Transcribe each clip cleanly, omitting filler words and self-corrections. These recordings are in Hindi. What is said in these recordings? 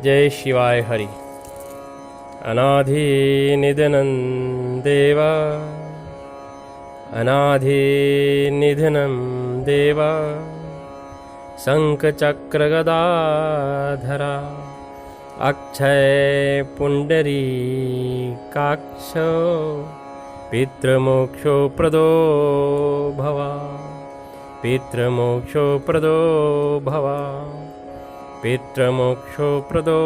जय शिवाय हरि। अनाधि निधनं देवा, अनाधि निधनं देवा, शंखचक्रगदाधरा, अक्षय पुंडरीकाक्ष, पितृमोक्षो प्रदो भव, पितृमोक्षो प्रदो भव, पितृमोक्षो प्रदो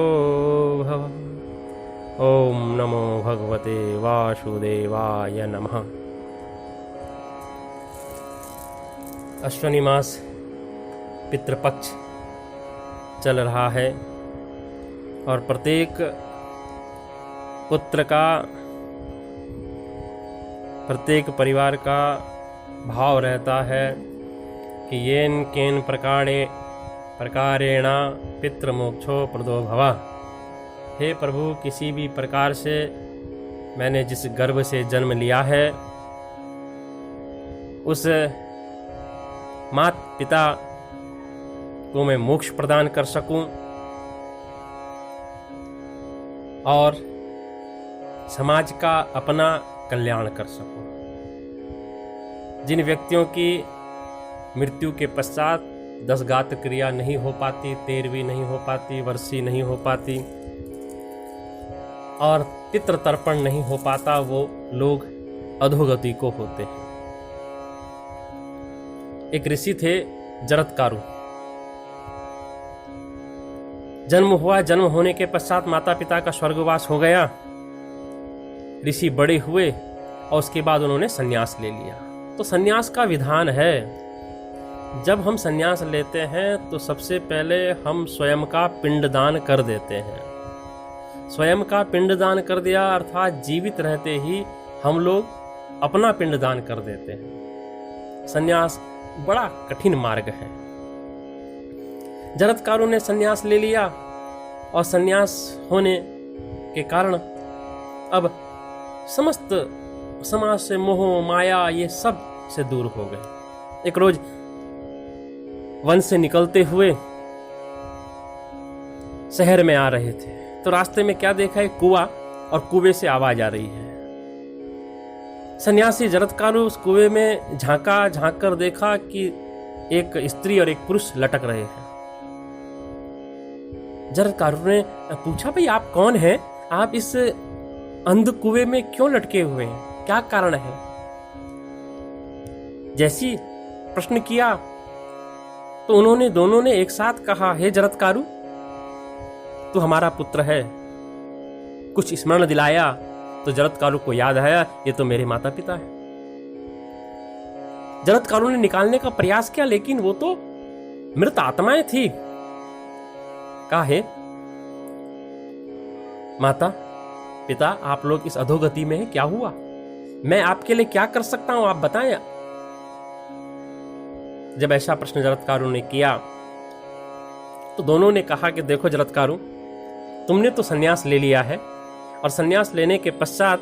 भव। ओम नमो भगवते वासुदेवाय नमः। अश्विनी मास पितृपक्ष चल रहा है और प्रत्येक पुत्र का, प्रत्येक परिवार का भाव रहता है कि येन केन प्रकारेण पितृमोक्षो प्रदो भव। हे प्रभु, किसी भी प्रकार से मैंने जिस गर्भ से जन्म लिया है उस माता पिता को मैं मोक्ष प्रदान कर सकूं और समाज का अपना कल्याण कर सकूं। जिन व्यक्तियों की मृत्यु के पश्चात 10 गात्र क्रिया नहीं हो पाती, 13वीं नहीं हो पाती, वर्षी नहीं हो पाती और पितृ तर्पण नहीं हो पाता, वो लोग अधोगति को होते हैं। एक ऋषि थे जरत्कारु। जन्म हुआ, जन्म होने के पश्चात माता पिता का स्वर्गवास हो गया। ऋषि बड़े हुए और उसके बाद उन्होंने संन्यास ले लिया। तो संन्यास का विधान है, जब हम संन्यास लेते हैं तो सबसे पहले हम स्वयं का पिंडदान कर देते हैं। स्वयं का पिंडदान कर दिया अर्थात जीवित रहते ही हम लोग अपना पिंडदान कर देते हैं। संन्यास बड़ा कठिन मार्ग है। जरत्कारु ने संन्यास ले लिया और संन्यास होने के कारण अब समस्त समाज से मोह माया ये सब से दूर हो गए। एक रोज वन से निकलते हुए शहर में आ रहे थे तो रास्ते में क्या देखा, एक कुआं और कुएं से आवाज आ रही है। सन्यासी जरत्कारु उस कुएं में झांक कर देखा कि एक स्त्री और एक पुरुष लटक रहे हैं। जरत्कारु ने पूछा, भाई आप कौन हैं? आप इस अंध कुएं में क्यों लटके हुए हैं? क्या कारण है? जैसी प्रश्न किया तो उन्होंने दोनों ने एक साथ कहा, हे जरत्कारु, तू हमारा पुत्र है। कुछ स्मरण दिलाया तो जरत्कारु को याद आया, ये तो मेरे माता पिता है। जरत्कारु ने निकालने का प्रयास किया लेकिन वो तो मृत आत्माएं थी। कहा, हे माता पिता, आप लोग इस अधोगति में हैं, क्या हुआ? मैं आपके लिए क्या कर सकता हूं, आप बताएं। जब ऐसा प्रश्न जरत्कारु ने किया तो दोनों ने कहा कि देखो जरत्कारु, तुमने तो संन्यास ले लिया है और संन्यास लेने के पश्चात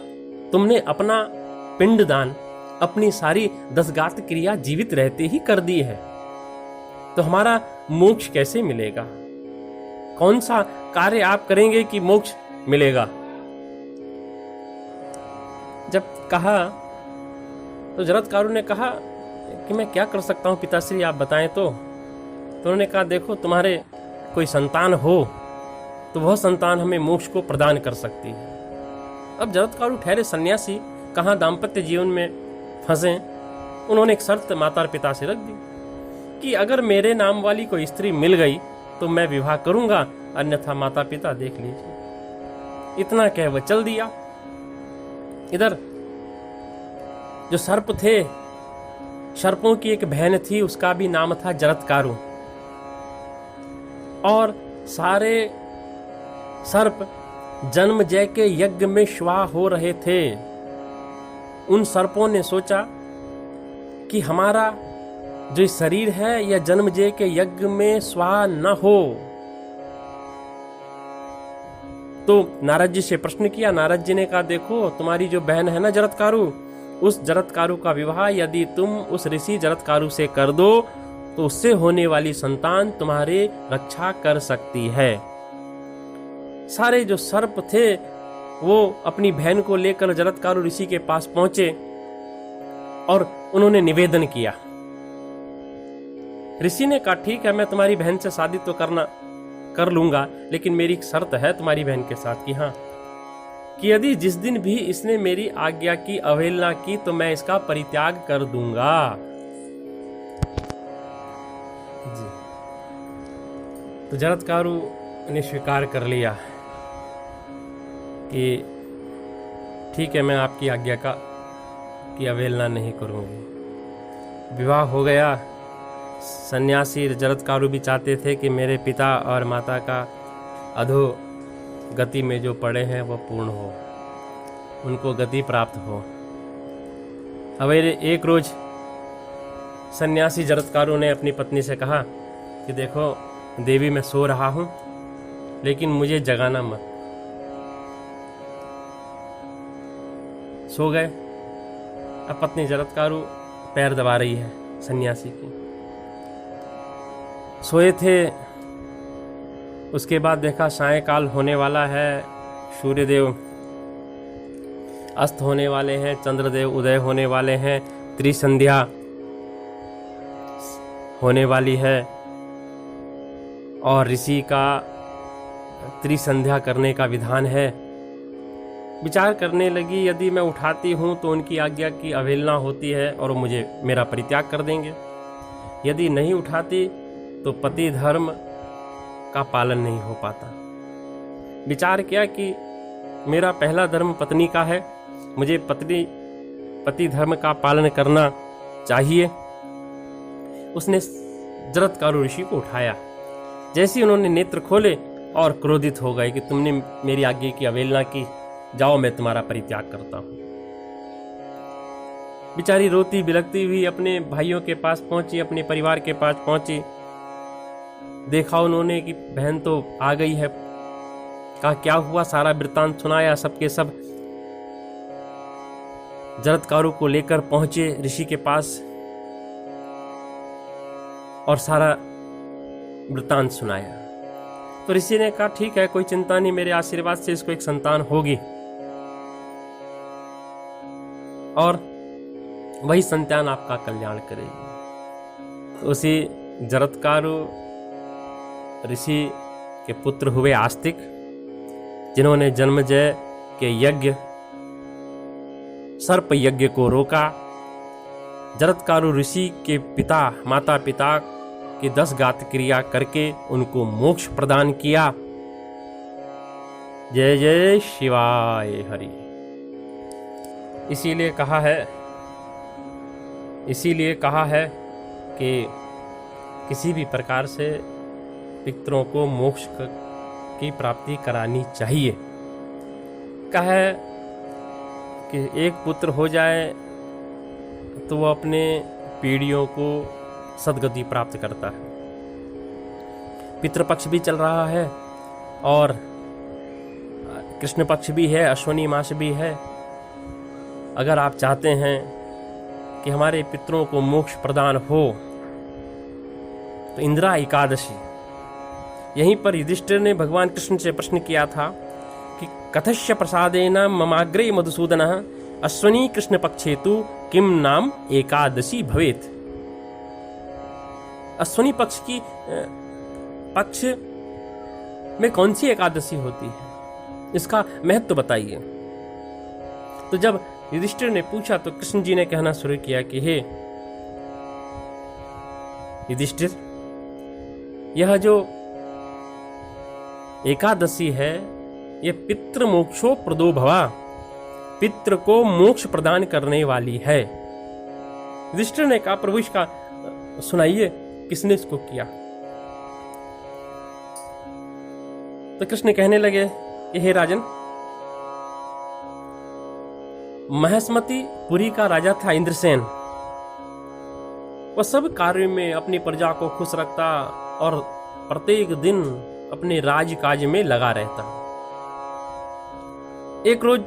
तुमने अपना पिंडदान, अपनी सारी 10 गात्र क्रिया जीवित रहते ही कर दी है, तो हमारा मोक्ष कैसे मिलेगा? कौन सा कार्य आप करेंगे कि मोक्ष मिलेगा? जब कहा तो जरत्कारु ने कहा कि मैं क्या कर सकता हूं पिताश्री, आप बताएं तो। उन्होंने कहा, देखो तुम्हारे कोई संतान हो तो वह संतान हमें मोक्ष को प्रदान कर सकती है। अब जरत्कारु ठहरे सन्यासी, कहाँ दाम्पत्य जीवन में फंसे। उन्होंने एक शर्त माता पिता से रख दी कि अगर मेरे नाम वाली कोई स्त्री मिल गई तो मैं विवाह करूंगा, अन्यथा माता पिता देख लीजिए। इतना कह वह चल दिया। इधर जो सर्प थे, सर्पों की एक बहन थी, उसका भी नाम था जरत्कारु, और सारे सर्प जन्मजय के यज्ञ में स्वाहा हो रहे थे। उन सर्पों ने सोचा कि हमारा जो शरीर है यह जन्मजय के यज्ञ में स्वाहा न हो। तो नारद जी से प्रश्न किया। नारद जी ने कहा, देखो तुम्हारी जो बहन है ना जरत्कारु, उस जरत्कारु का विवाह यदि तुम उस ऋषि जरत्कारु से कर दो तो उससे होने वाली संतान तुम्हारे रक्षा कर सकती है। सारे जो सर्प थे वो अपनी बहन को लेकर जरत्कारु ऋषि के पास पहुंचे और उन्होंने निवेदन किया। ऋषि ने कहा ठीक है, मैं तुम्हारी बहन से शादी तो कर लूंगा, लेकिन मेरी एक शर्त है तुम्हारी बहन के साथ कि हाँ, कि यदि जिस दिन भी इसने मेरी आज्ञा की अवहेलना की तो मैं इसका परित्याग कर दूंगा। जी। तो जरत्कारु ने स्वीकार कर लिया कि ठीक है, मैं आपकी आज्ञा की अवहेलना नहीं करूंगी। विवाह हो गया। सन्यासी जरत्कारु भी चाहते थे कि मेरे पिता और माता का अधो गति में जो पड़े हैं वह पूर्ण हो, उनको गति प्राप्त हो। अब एक रोज सन्यासी जरत्कारु ने अपनी पत्नी से कहा कि देखो देवी, मैं सो रहा हूं, लेकिन मुझे जगाना मत। सो गए। अब पत्नी जरत्कारु पैर दबा रही है सन्यासी की। सोए थे। उसके बाद देखा सायंकाल होने वाला है, सूर्यदेव अस्त होने वाले हैं, चंद्रदेव उदय होने वाले हैं, त्रिसंध्या होने वाली है और ऋषि का त्रिसंध्या करने का विधान है। विचार करने लगी, यदि मैं उठाती हूँ तो उनकी आज्ञा की अवहेलना होती है और मुझे मेरा परित्याग कर देंगे। यदि नहीं उठाती तो पति धर्म का पालन नहीं हो पाता। विचार किया कि मेरा पहला धर्म पत्नी का है, मुझे पति धर्म का पालन करना चाहिए। उसने जरत्कारु ऋषि को उठाया। जैसे उन्होंने नेत्र खोले और क्रोधित हो गए कि तुमने मेरी आज्ञा की अवहेलना की, जाओ मैं तुम्हारा परित्याग करता हूं। बेचारी रोती बिलखती हुई अपने भाइयों के पास पहुंची, अपने परिवार के पास पहुंची। देखा उन्होंने कि बहन तो आ गई है। कहा क्या हुआ, सारा वृत्तांत सुनाया। सबके सब जरत्कारु को लेकर पहुंचे ऋषि के पास और सारा वृत्तांत सुनाया। तो ऋषि ने कहा ठीक है, कोई चिंता नहीं, मेरे आशीर्वाद से इसको एक संतान होगी और वही संतान आपका कल्याण करेगी। तो उसी जरत्कारु ऋषि के पुत्र हुए आस्तिक, जिन्होंने जन्मजय के यज्ञ सर्प यज्ञ को रोका। जरत्कारु ऋषि के माता पिता की 10 घात क्रिया करके उनको मोक्ष प्रदान किया। जय जय शिवाय हरि। इसीलिए कहा है कि किसी भी प्रकार से पितरों को मोक्ष की प्राप्ति करानी चाहिए। कहा है कि एक पुत्र हो जाए तो वह अपने पीढ़ियों को सद्गति प्राप्त करता है। पितृपक्ष भी चल रहा है और कृष्ण पक्ष भी है, अश्वनी मास भी है। अगर आप चाहते हैं कि हमारे पितरों को मोक्ष प्रदान हो तो इंदिरा एकादशी, यहीं पर युधिष्ठिर ने भगवान कृष्ण से प्रश्न किया था कि कथस्य प्रसादेन ममाग्रे मधुसूदनः अश्वनी कृष्ण पक्षे तु किम नाम एकादशी भवेत। अश्वनी पक्ष में कौन सी एकादशी होती है, इसका महत्व बताइए। तो जब युधिष्ठिर ने पूछा तो कृष्ण जी ने कहना शुरू किया कि हे युधिष्ठिर, यह जो एकादशी है यह पितृ मोक्षो प्रदो भवा, पितृ को मोक्ष प्रदान करने वाली है। युधिष्ठिर ने कहा प्रभु इसका सुनाइए, किसने इसको किया। तो कृष्ण कहने लगे कि हे राजन, महेशमती पुरी का राजा था इंद्रसेन। वह सब कार्य में अपनी प्रजा को खुश रखता और प्रत्येक दिन अपने राजकाज में लगा रहता। एक रोज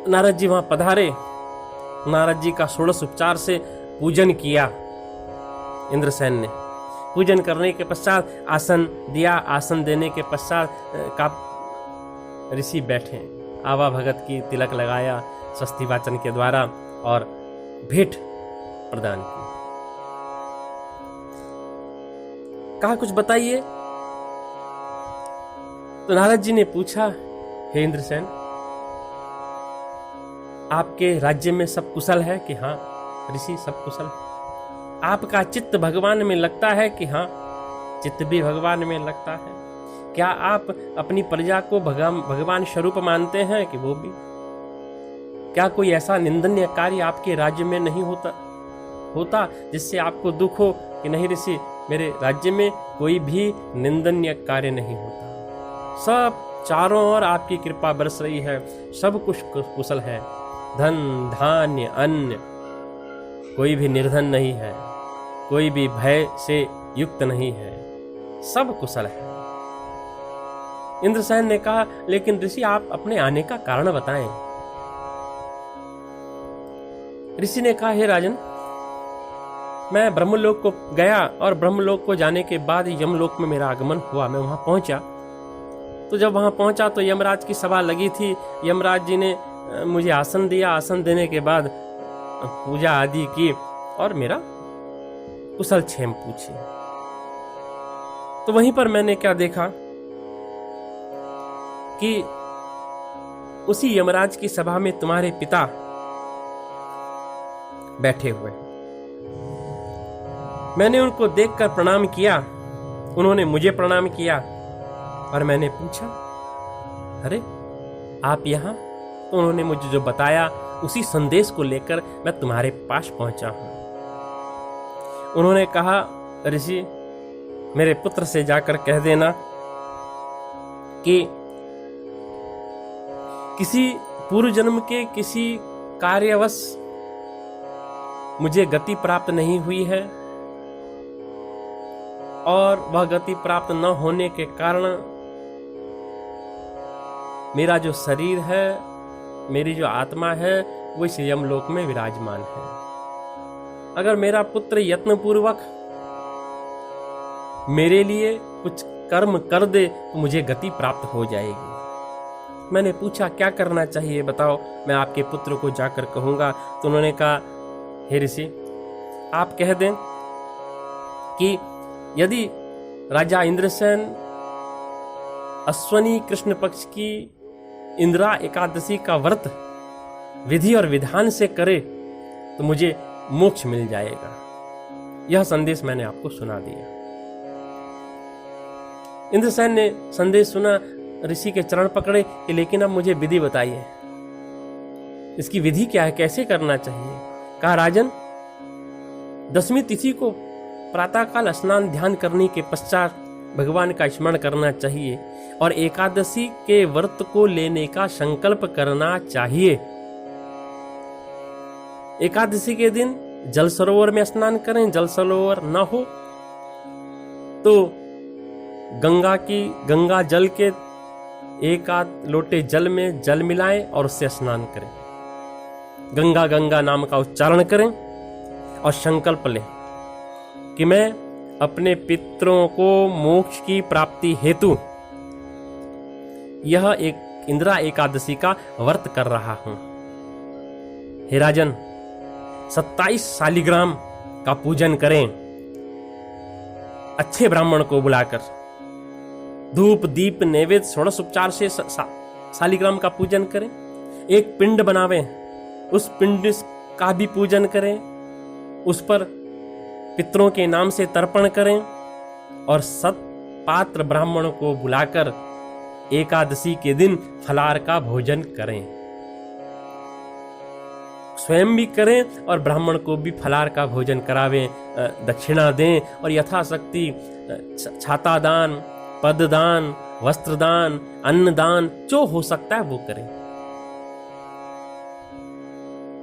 नारद जी वहां पधारे। नारद जी का षोडश उपचार से पूजन किया इंद्रसेन ने। पूजन करने के पश्चात आसन दिया। आसन देने के पश्चात ऋषि बैठे, आवा भगत की तिलक लगाया स्वस्ति वाचन के द्वारा और भेंट प्रदान की। कहा कुछ बताइए। तो नारद जी ने पूछा, हे इंद्रसेन, आपके राज्य में सब कुशल है? कि हाँ ऋषि, सब कुशल। आपका चित्त भगवान में लगता है? कि हाँ, चित्त भी भगवान में लगता है। क्या आप अपनी प्रजा को भगवान स्वरूप मानते हैं? कि वो भी। क्या कोई ऐसा निंदनीय कार्य आपके राज्य में नहीं होता जिससे आपको दुख हो? कि नहीं ऋषि, मेरे राज्य में कोई भी निंदनीय कार्य नहीं होता, सब चारों ओर आपकी कृपा बरस रही है, सब कुछ कुशल है। धन धान्य अन्न, कोई भी निर्धन नहीं है, कोई भी भय से युक्त नहीं है, सब कुशल है। इंद्रसेन ने कहा, लेकिन ऋषि आप अपने आने का कारण बताएं। ऋषि ने कहा, हे राजन, मैं ब्रह्मलोक को गया और ब्रह्मलोक को जाने के बाद यमलोक में मेरा आगमन हुआ। मैं वहां पहुंचा, तो जब वहां पहुंचा तो यमराज की सभा लगी थी। यमराज जी ने मुझे आसन दिया। आसन देने के बाद पूजा आदि की और मेरा कुशल क्षेम पूछी। तो वहीं पर मैंने क्या देखा कि उसी यमराज की सभा में तुम्हारे पिता बैठे हुए। मैंने उनको देखकर प्रणाम किया, उन्होंने मुझे प्रणाम किया और मैंने पूछा, अरे आप यहाँ? तो उन्होंने मुझे जो बताया उसी संदेश को लेकर मैं तुम्हारे पास पहुंचा हूं। उन्होंने कहा, ऋषि, मेरे पुत्र से जाकर कह देना कि किसी पूर्व जन्म के किसी कार्यवश मुझे गति प्राप्त नहीं हुई है और वह गति प्राप्त न होने के कारण मेरा जो शरीर है, मेरी जो आत्मा है, वो इस यमलोक में विराजमान है। अगर मेरा पुत्र यत्नपूर्वक मेरे लिए कुछ कर्म कर दे तो मुझे गति प्राप्त हो जाएगी। मैंने पूछा, क्या करना चाहिए बताओ, मैं आपके पुत्र को जाकर कहूंगा। तो उन्होंने कहा, हे ऋषि, आप कह दें कि यदि राजा इंद्रसेन अश्वनी कृष्ण पक्ष की इंदिरा एकादशी का व्रत विधि और विधान से करे तो मुझे मोक्ष मिल जाएगा। यह संदेश मैंने आपको सुना दिया। इंद्रसेन ने संदेश सुना, ऋषि के चरण पकड़े कि लेकिन अब मुझे विधि बताइए, इसकी विधि क्या है, कैसे करना चाहिए। कहा, राजन, 10वीं तिथि को प्रातःकाल स्नान ध्यान करने के पश्चात भगवान का स्मरण करना चाहिए और एकादशी के व्रत को लेने का संकल्प करना चाहिए। एकादशी के दिन जल सरोवर में स्नान करें, जल सरोवर न हो तो गंगा जल के 1 आध लोटे जल में जल मिलाएं और उससे स्नान करें। गंगा गंगा नाम का उच्चारण करें और संकल्प लें कि मैं अपने पितरों को मोक्ष की प्राप्ति हेतु यह एक इंदिरा एकादशी का व्रत कर रहा हूं। हे राजन, 27 शालिग्राम का पूजन करें, अच्छे ब्राह्मण को बुलाकर धूप दीप नैवेद्य षोडश उपचार से शालिग्राम का पूजन करें। एक पिंड बनावें, उस पिंड का भी पूजन करें, उस पर पितरों के नाम से तर्पण करें और 7 पात्र ब्राह्मणों को बुलाकर एकादशी के दिन फलाहार का भोजन करें। स्वयं भी करें और ब्राह्मण को भी फलाहार का भोजन करावें, दक्षिणा दें और यथाशक्ति छाता दान, पददान, वस्त्रदान, अन्नदान जो हो सकता है वो करें।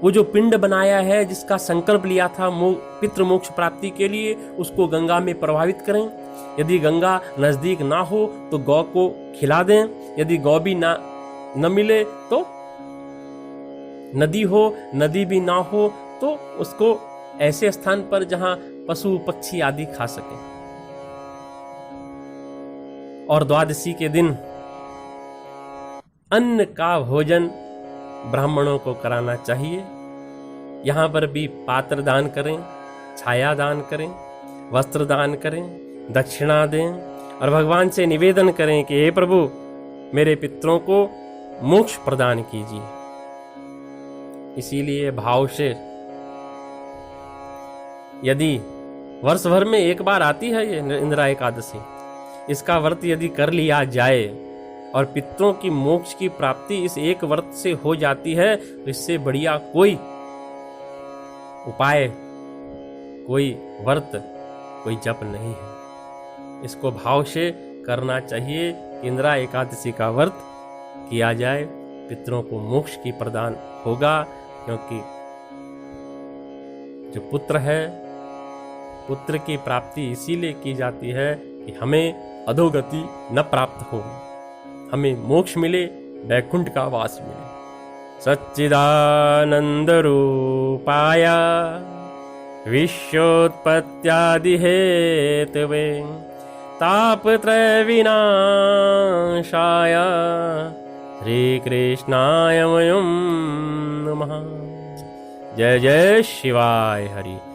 वो जो पिंड बनाया है, जिसका संकल्प लिया था पितृ मोक्ष प्राप्ति के लिए, उसको गंगा में प्रवाहित करें। यदि गंगा नजदीक ना हो तो गौ को खिला दें। यदि गौ भी न मिले तो नदी हो, नदी भी ना हो तो उसको ऐसे स्थान पर जहां पशु पक्षी आदि खा सके। और द्वादशी के दिन अन्न का भोजन ब्राह्मणों को कराना चाहिए। यहाँ पर भी पात्र दान करें, छाया दान करें, वस्त्र दान करें, दक्षिणा दें और भगवान से निवेदन करें कि हे प्रभु, मेरे पितरों को मोक्ष प्रदान कीजिए। इसीलिए भाव से यदि वर्ष भर में एक बार आती है ये इंदिरा एकादशी, इसका व्रत यदि कर लिया जाए और पितरों की मोक्ष की प्राप्ति इस एक व्रत से हो जाती है, तो इससे बढ़िया कोई उपाय, कोई व्रत, कोई जप नहीं है। इसको भाव से करना चाहिए। इंदिरा एकादशी का व्रत किया जाए, पितरों को मोक्ष की प्रदान होगा। क्योंकि जो पुत्र है, पुत्र की प्राप्ति इसीलिए की जाती है कि हमें अधोगति न प्राप्त हो, हमें मोक्ष मिले, वैकुंठ का वास मिले। सच्चिदानंद रूपाय विश्वोत्पत्त्यादि हेतवे तापत्रय विनाशाय श्री कृष्णाय वयं नमः। जय जय शिवाय हरि।